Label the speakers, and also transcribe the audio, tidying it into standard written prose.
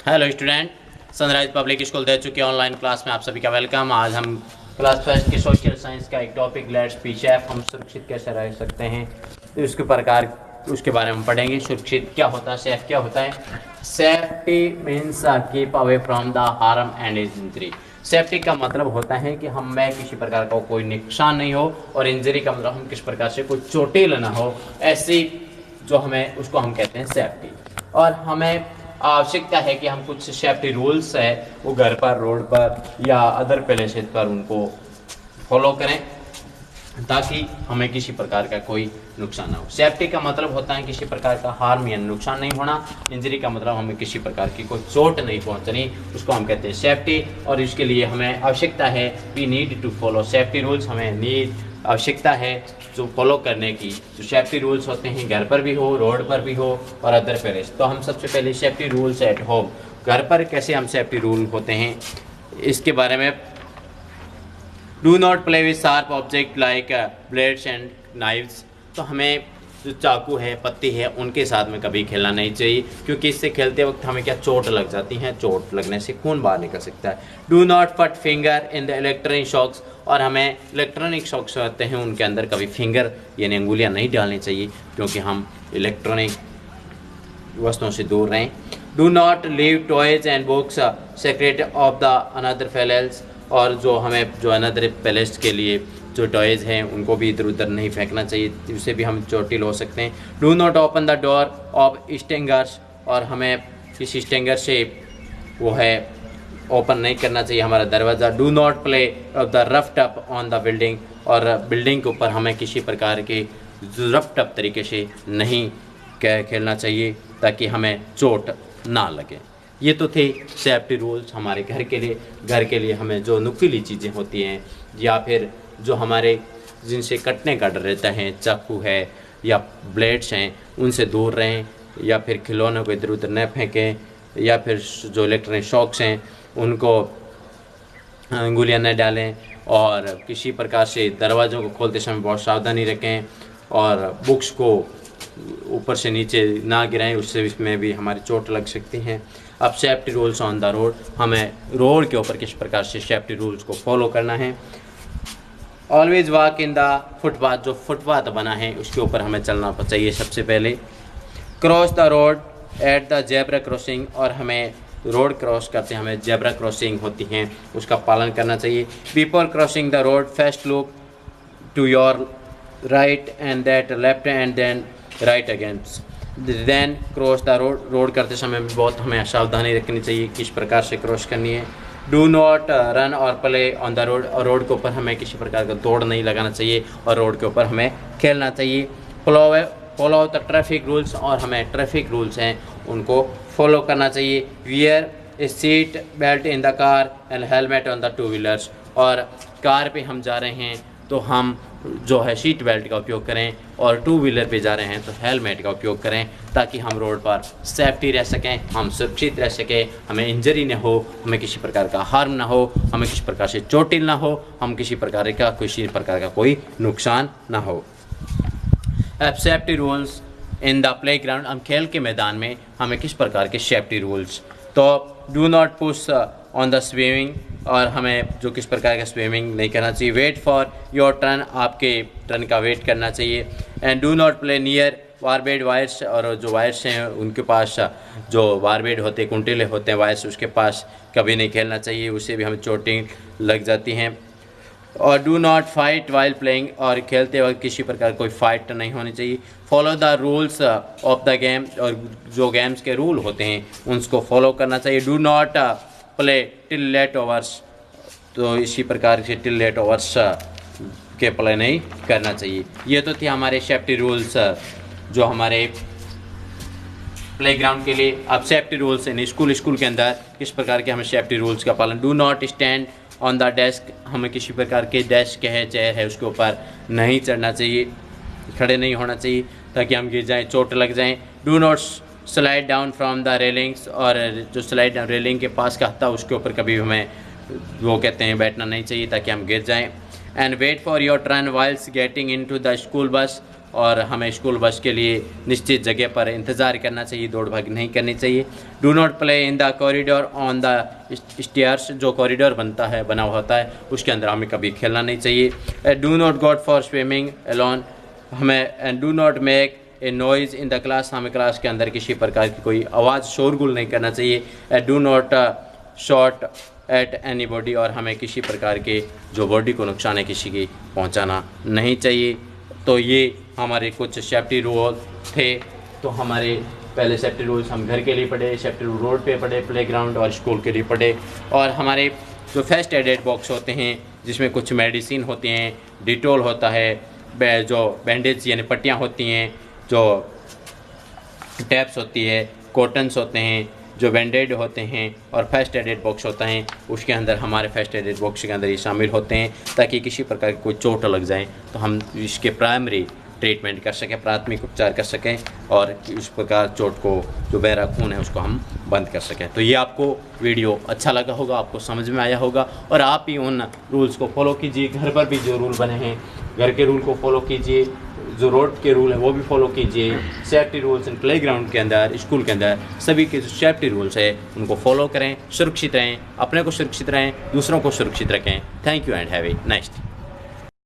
Speaker 1: Hello student, Sunrise Public School दे चुके online class में आप सभी का वेलकम। आज हम क्लास फर्स्ट के सोशल साइंस का एक टॉपिक लेट्स बी सेफ, हम सुरक्षित कैसे रह सकते हैं तो उसके बारे में पढ़ेंगे। सुरक्षित क्या होता है, सेफ क्या होता है। Safety means keep away from the harm and injury. Safety का मतलब होता है कि हम में किसी प्रकार का कोई नुकसान नहीं हो, और इंजरी का मतलब हम किस प्रकार से कोई चोटिल ना हो, ऐसी जो हमें उसको हम कहते हैं सेफ्टी। और हमें आवश्यकता है कि हम कुछ सेफ्टी रूल्स है वो घर पर, रोड पर या अदर प्लेसेस पर उनको फॉलो करें ताकि हमें किसी प्रकार का कोई नुकसान ना हो। सेफ्टी का मतलब होता है किसी प्रकार का हार्म या नुकसान नहीं होना। इंजरी का मतलब हमें किसी प्रकार की कोई चोट नहीं पहुंचनी, उसको हम कहते हैं सेफ्टी। और इसके लिए हमें आवश्यकता है, we need to follow safety rules. हमें नीड आवश्यकता है जो फॉलो करने की। जो सेफ्टी रूल्स होते हैं घर पर भी हो, रोड पर भी हो और अदर प्लेस। तो हम सबसे पहले सेफ्टी रूल्स एट होम, घर पर कैसे हम सेफ्टी रूल होते हैं इसके बारे में। Do not play with sharp object like blades and knives. तो हमें जो चाकू है, पत्ती है, उनके साथ में कभी खेलना नहीं चाहिए, क्योंकि इससे खेलते वक्त हमें क्या चोट लग जाती है, चोट लगने से खून बाहर निकल सकता है। Do not put finger in the electronic shocks. और हमें इलेक्ट्रॉनिक शॉक्स होते हैं उनके अंदर कभी फिंगर यानी अंगुलियां नहीं डालनी चाहिए, क्योंकि हम इलेक्ट्रॉनिक वस्तुओं से दूर रहें। Do not leave toys and books secret of the another fellows. और जो अनदर पैलेस के लिए जो टॉयज़ हैं उनको भी इधर उधर नहीं फेंकना चाहिए, उससे भी हम चोटिल हो सकते हैं। Do not open the door of strangers. और हमें किसी स्टेंगर से वो है ओपन नहीं करना चाहिए हमारा दरवाज़ा। Do not play of the rough tub on the building. और बिल्डिंग के ऊपर हमें किसी प्रकार के रफ टप तरीके से नहीं खेलना चाहिए ताकि हमें चोट ना लगे। ये तो थे सेफ्टी रूल्स हमारे घर के लिए। घर के लिए हमें जो नुकीली चीज़ें होती हैं या फिर जो हमारे जिनसे कटने का डर रहता है, चाकू है या ब्लेड्स हैं, उनसे दूर रहें। या फिर खिलौनों को इधर उधर न फेंकें, या फिर जो इलेक्ट्रॉनिक शॉक्स हैं उनको अंगुलियां न डालें। और किसी प्रकार से दरवाज़ों को खोलते समय बहुत सावधानी रखें, और बुक्स को ऊपर से नीचे ना गिराएं, उससे इसमें भी हमारी चोट लग सकती हैं। अब safety rules on the road, हमें रोड के ऊपर किस प्रकार से सेफ्टी रूल्स को फॉलो करना है। Always walk in the footpath, जो फुटपाथ बना है उसके ऊपर हमें चलना चाहिए सबसे पहले। Cross the road at the zebra crossing. और हमें रोड क्रॉस करते हमें जेब्रा क्रॉसिंग होती हैं उसका पालन करना चाहिए। Before crossing the road first look to your right and that left and then right against then cross the road. Road करते समय भी बहुत हमें सावधानी रखनी चाहिए किस प्रकार से क्रॉस करनी है। डू नॉट रन और प्ले ऑन द रोड। और रोड के ऊपर हमें किसी प्रकार का दौड़ नहीं लगाना चाहिए, और रोड के ऊपर हमें खेलना चाहिए। Follow the traffic rules. और हमें ट्रैफिक रूल्स हैं उनको फॉलो करना चाहिए। Wear A seat belt in the car and helmet on the two wheelers. और कार पे हम जा रहे हैं तो हम जो है सीट बेल्ट का उपयोग करें, और टू व्हीलर पे जा रहे हैं तो हेलमेट का उपयोग करें, ताकि हम रोड पर सेफ्टी रह सकें, हम सुरक्षित रह सकें, हमें इंजरी न हो, हमें किसी प्रकार का हार्म ना हो, हमें किसी प्रकार से चोटिल ना हो, हम किसी प्रकार का कोई नुकसान ना हो। अब safety rules in the play ground, हम खेल के मैदान में हमें किस प्रकार के सेफ्टी रूल्स। तो do not push on the swimming. और हमें जो किस प्रकार का स्विमिंग नहीं करना चाहिए। वेट फॉर योर टर्न, आपके टर्न का वेट करना चाहिए। And do not play near barbed wires. और जो वायर्स हैं उनके पास जो वारबेड होते हैं, कुंटीले होते हैं वायर्स, उसके पास कभी नहीं खेलना चाहिए, उससे भी हमें चोटें लग जाती हैं। और do not fight while playing, और खेलते वक्त किसी प्रकार कोई फाइट नहीं होनी चाहिए। Follow the rules of the game, और जो गेम्स के रूल होते हैं उनको फॉलो करना चाहिए। Do not play till late hours. तो इसी प्रकार से टिल लेट ओवर्स के प्ले नहीं करना चाहिए। ये तो थे हमारे सेफ्टी रूल्स जो हमारे प्लेग्राउंड के लिए। अब सेफ्टी रूल्स इन स्कूल के अंदर किस प्रकार के हमें सेफ्टी रूल्स का पालन। Do not stand on the desk, हमें किसी प्रकार के डेस्क है, चेयर है, उसके ऊपर नहीं चढ़ना चाहिए, खड़े नहीं होना चाहिए ताकि हम गिर जाएं, चोट लग जाएं। Do not slide down from the railings. और जो स्लाइड डाउन रेलिंग के पास का हत्ता उसके ऊपर कभी हमें वो कहते हैं बैठना नहीं चाहिए ताकि हम गिर जाएं। And wait for your turn whiles getting into the school bus. और हमें स्कूल बस के लिए निश्चित जगह पर इंतज़ार करना चाहिए, दौड़ भाग नहीं करनी चाहिए। Do not play in the corridor on the stairs, जो कॉरिडोर बना हुआ होता है उसके अंदर हमें कभी खेलना नहीं चाहिए। Do not go for swimming alone, हमें do not make a noise in the class, हमें क्लास के अंदर किसी प्रकार की कोई आवाज़ शोरगुल नहीं करना चाहिए। Do not shot at any body, और हमें किसी प्रकार के जो बॉडी को नुकसान है किसी की पहुंचाना नहीं चाहिए। तो ये हमारे कुछ सेफ्टी रूल थे। तो हमारे पहले सेफ्टी रूल्स हम घर के लिए पढ़े, सेफ्टी रूल रोड पे पढ़े, प्लेग्राउंड और स्कूल के लिए पढ़े। और हमारे जो फर्स्ट एडेड बॉक्स होते हैं जिसमें कुछ मेडिसिन होती हैं, डिटोल होता है, जो बैंडेज यानी पट्टियाँ होती हैं, जो टैप्स होती है, कॉटन्स होते हैं, जो बैंडेड होते हैं, और फर्स्ट एडेड बॉक्स होता है उसके अंदर हमारे फर्स्ट एडेड बॉक्स के अंदर ये शामिल होते हैं ताकि किसी प्रकार की कोई चोट लग जाए तो हम इसके प्राइमरी ट्रीटमेंट कर सकें, प्राथमिक उपचार कर सकें और इस प्रकार चोट को जो बह रहा खून है उसको हम बंद कर सकें। तो ये आपको वीडियो अच्छा लगा होगा, आपको समझ में आया होगा और आप ही उन रूल्स को फॉलो कीजिए। घर पर भी जो रूल बने हैं घर के रूल को फॉलो कीजिए, जो रोड के रूल हैं वो भी फॉलो कीजिए। सेफ्टी रूल्स इन प्लेग्राउंड के अंदर, स्कूल के अंदर सभी के जो सेफ्टी रूल्स है उनको फॉलो करें, सुरक्षित रहें, अपने को सुरक्षित रहें, दूसरों को सुरक्षित रखें। Thank you and have a nice day.